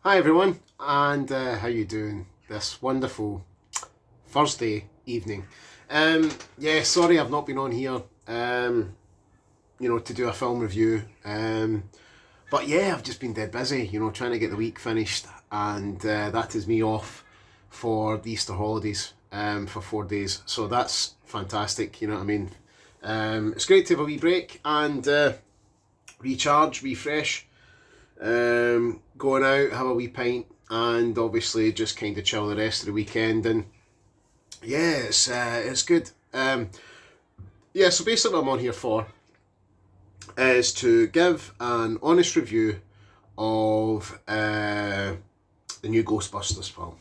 Hi everyone, and how you doing this wonderful Thursday evening? Sorry I've not been on here, to do a film review. But yeah, I've just been dead busy, trying to get the week finished, and that is me off for the Easter holidays for 4 days. So that's fantastic, you know what I mean? It's great to have a wee break and recharge, refresh. Going out, have a wee pint, and obviously just kind of chill the rest of the weekend. And yeah, it's good. So basically, what I'm on here for is to give an honest review of the new Ghostbusters film.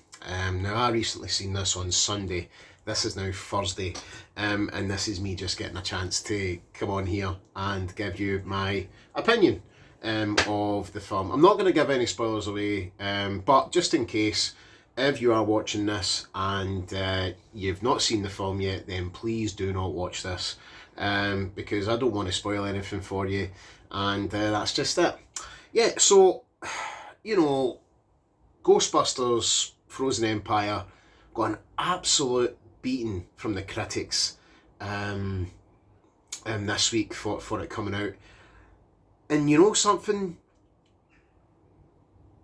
Now, I recently seen this on Sunday. This is now Thursday, and this is me just getting a chance to come on here and give you my opinion of the film. I'm not going to give any spoilers away, but just in case, if you are watching this and you've not seen the film yet, then please do not watch this, because I don't want to spoil anything for you, and that's just it. Yeah, so, Ghostbusters Frozen Empire got an absolute beating from the critics this week for it coming out. And you know something?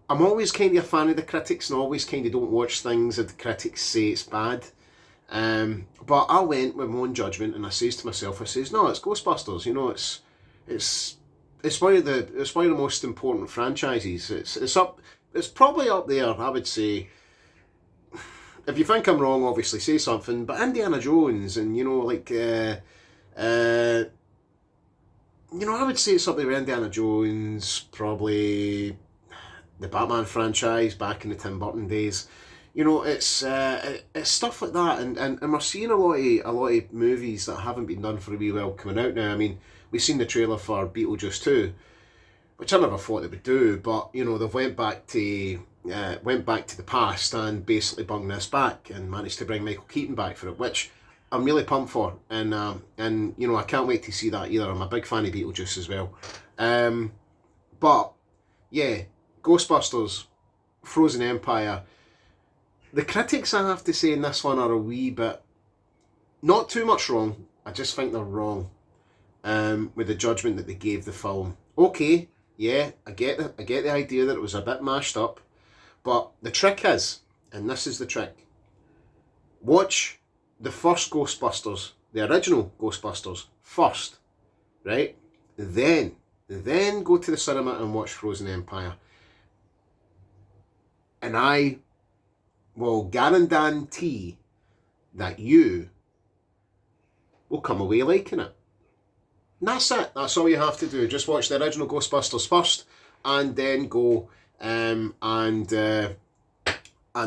I'm always kind of a fan of the critics and always kind of don't watch things if the critics say it's bad. But I went with my own judgment and I says to myself, no, it's Ghostbusters. It's one of the most important franchises. It's probably up there, I would say. If you think I'm wrong, obviously say something. But Indiana Jones and I would say it's up there with Indiana Jones, probably the Batman franchise back in the Tim Burton days. It's stuff like that, and we're seeing a lot of movies that haven't been done for a wee while coming out now. I mean, we've seen the trailer for Beetlejuice 2, which I never thought they would do, but they've went back to the past and basically bung this back and managed to bring Michael Keaton back for it, which I'm really pumped for, and I can't wait to see that either. I'm a big fan of Beetlejuice as well. But yeah, Ghostbusters, Frozen Empire. The critics, I have to say, in this one are a wee bit, not too much wrong. I just think they're wrong with the judgment that they gave the film. Okay, yeah, I get the idea that it was a bit mashed up, but the trick is, and this is the trick, watch the first Ghostbusters, the original Ghostbusters, first, right? Then go to the cinema and watch Frozen Empire. And I will guarantee that you will come away liking it. And that's it. That's all you have to do. Just watch the original Ghostbusters first, and then go and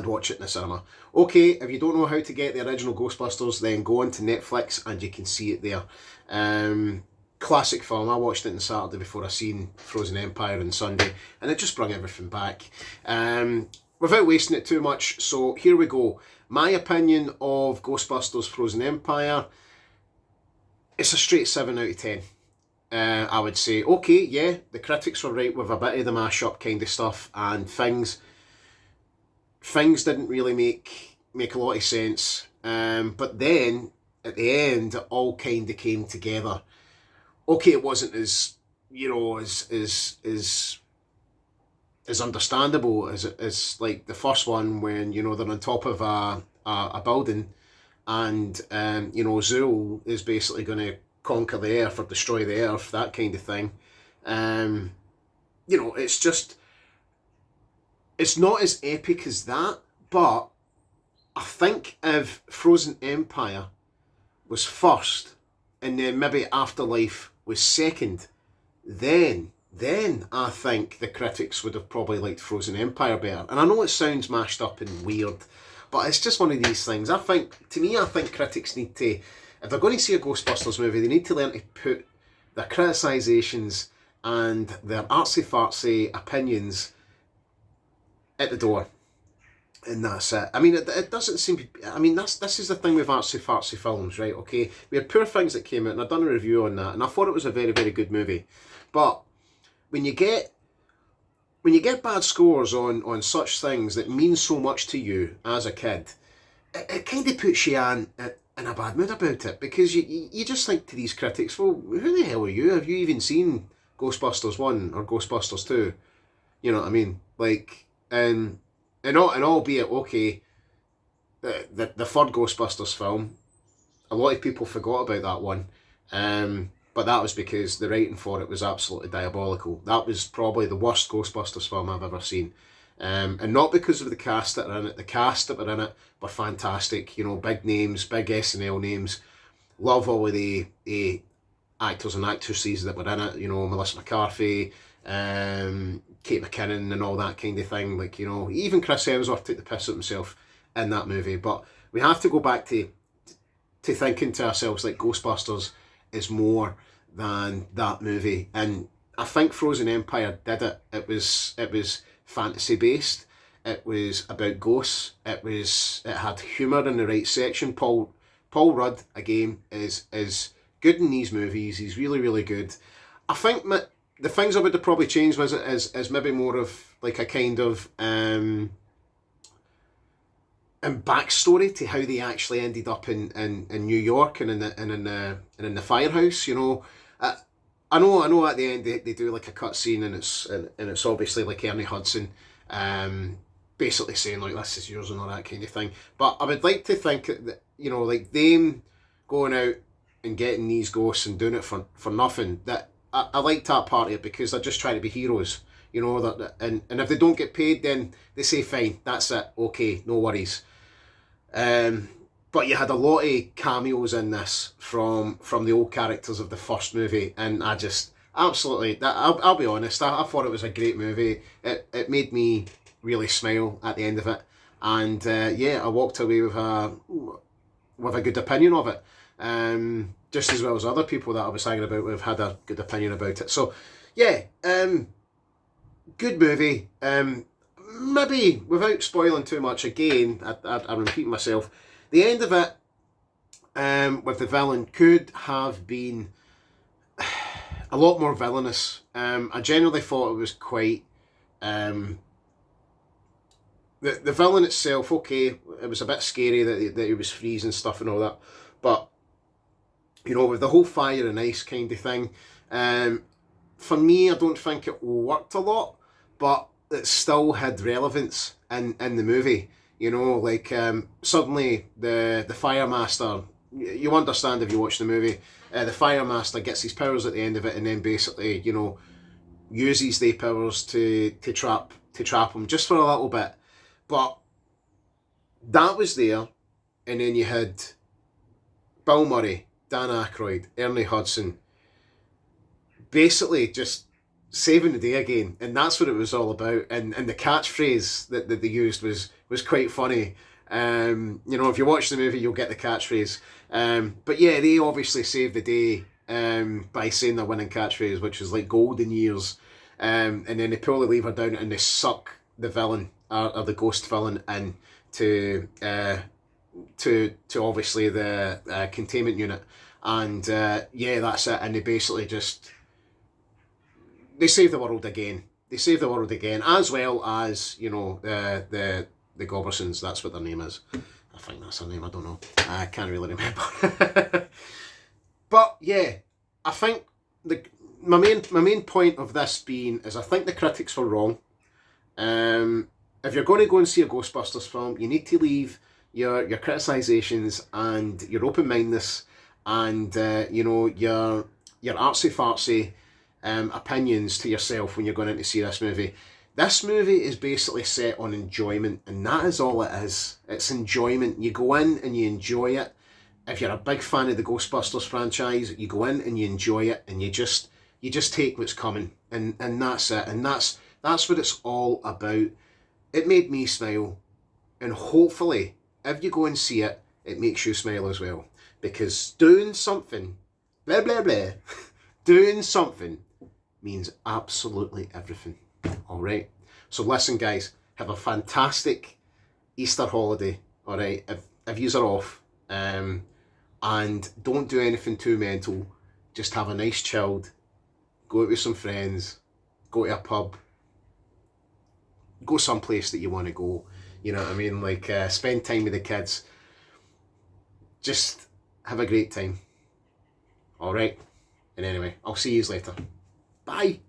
watch it in the cinema. Okay, if you don't know how to get the original Ghostbusters, then go onto Netflix and you can see it there. Classic film. I watched it on Saturday before I seen Frozen Empire on Sunday, and it just brought everything back. Without wasting it too much, so here we go. My opinion of Ghostbusters Frozen Empire, it's a straight 7 out of 10. I would say, okay, yeah, the critics were right with a bit of the mashup kind of stuff, and things didn't really make a lot of sense. But then at the end, it all kind of came together. Okay, it wasn't as as understandable as like the first one, when they're on top of a building, and Zool is basically going to conquer the earth or destroy the earth, that kind of thing. It's not as epic as that, but I think if Frozen Empire was first and then maybe Afterlife was second, then I think the critics would have probably liked Frozen Empire better. And I know it sounds mashed up and weird, but it's just one of these things. I think critics need to, if they're going to see a Ghostbusters movie, they need to learn to put their criticisms and their artsy-fartsy opinions at the door. And that's it. I mean, it doesn't seem to... I mean, this is the thing with artsy-fartsy films, right, okay? We had Poor Things that came out, and I've done a review on that, and I thought it was a very, very good movie. But when you get when you get bad scores on such things that mean so much to you as a kid, it kind of puts you in a bad mood about it, because you just think to these critics, well, who the hell are you? Have you even seen Ghostbusters 1 or Ghostbusters 2? You know what I mean? Like, and albeit, okay, the third Ghostbusters film, a lot of people forgot about that one. But that was because the writing for it was absolutely diabolical. That was probably the worst Ghostbusters film I've ever seen. And not because of the cast that are in it. The cast that were in it were fantastic. You know, big names, big SNL names. Love all of the actors and actresses that were in it. You know, Melissa McCarthy, Kate McKinnon and all that kind of thing. Like, you know, even Chris Hemsworth took the piss at himself in that movie. But we have to go back to thinking to ourselves like Ghostbusters is more than that movie. And I think Frozen Empire did it. It was fantasy based. It was about ghosts. It had humour in the right section. Paul Rudd again is good in these movies. He's really, really good. I think the things I would have probably changed was is maybe more of like a kind of and backstory to how they actually ended up in New York and in the firehouse. You know, I know at the end they do like a cut scene, and it's obviously like Ernie Hudson, basically saying like, this is yours and all that kind of thing. But I would like to think that, you know, like them going out and getting these ghosts and doing it for nothing, that I like that part of it, because they're just trying to be heroes. You know, that and if they don't get paid, then they say fine, that's it, okay, no worries. But you had a lot of cameos in this from the old characters of the first movie, and I just absolutely, I'll be honest, I thought it was a great movie. It made me really smile at the end of it, and I walked away with a good opinion of it, just as well as other people that I was hanging about with had a good opinion about it. So yeah, good movie. Maybe without spoiling too much, again, I'm repeating myself, the end of it with the villain could have been a lot more villainous. I generally thought it was quite the villain itself. Okay, it was a bit scary that he was freezing stuff and all that, but you know, with the whole fire and ice kind of thing, for me, I don't think it worked a lot, but it still had relevance in the movie. You know, like suddenly the Fire Master, you understand if you watch the movie, the Fire Master gets his powers at the end of it, and then basically, you know, uses their powers to trap him just for a little bit. But that was there, and then you had Bill Murray, Dan Aykroyd, Ernie Hudson, basically just saving the day again, and that's what it was all about. And the catchphrase that they used was quite funny. You know, if you watch the movie, you'll get the catchphrase. But yeah, they obviously saved the day by saying their winning catchphrase, which was like golden years. And then they pull the lever down and they suck the villain or the ghost villain in to obviously the containment unit. And that's it. And they basically just, they save the world again. They save the world again, as well as, you know, the Gobersons. That's what their name is. I think that's their name. I don't know. I can't really remember. But yeah, I think my main point of this being is I think the critics were wrong. If you're going to go and see a Ghostbusters film, you need to leave your criticisations and your open-mindedness and you know, your artsy-fartsy opinions to yourself when you're going in to see this movie. This movie is basically set on enjoyment, and that is all it is. It's enjoyment. You go in and you enjoy it. If you're a big fan of the Ghostbusters franchise, you go in and you enjoy it, and you just take what's coming, and that's it. And that's what it's all about. It made me smile, and hopefully, if you go and see it, it makes you smile as well. Because doing something, blah blah blah, doing something means absolutely everything. Alright, so listen guys, have a fantastic Easter holiday, alright, if yous are off, and don't do anything too mental, just have a nice chilled, go out with some friends, go to a pub, go someplace that you want to go. You know what I mean? Like, spend time with the kids. Just have a great time. All right. And anyway, I'll see you later. Bye.